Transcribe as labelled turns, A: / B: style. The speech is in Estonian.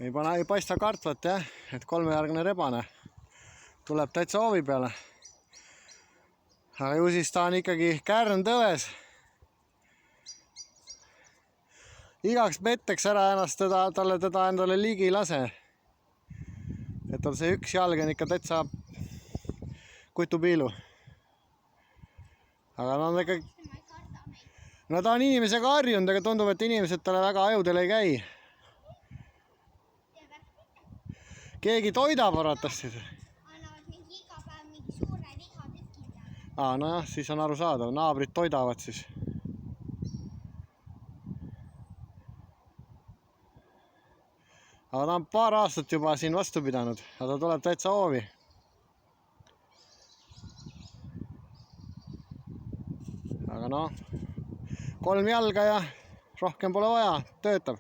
A: ei paista kartvat jah, et kolmejärgne rebane tuleb täitsa hoovi peale. Aga ju siis ta on ikkagi kärntõves. Igaks petteks ära ennast teda endale ligi ei lase. Et tal see üks jalg on ikka täitsa kutupiilu. Aga no on ikka... No ta on inimesega harjunud, aga tundub, et inimesed talle väga ajudel ei käi. Keegi toidab arvatavasti.
B: Annavad mingi iga päev mingi suure lihatükid.
A: Nojah, siis on aru saadav. Naabrid toidavad siis. Aga ta on paar aastat juba siin vastu pidanud. Aga ta tuleb täitsa hoovi. Aga noh, 3 jalga ja rohkem pole vaja. Töötab.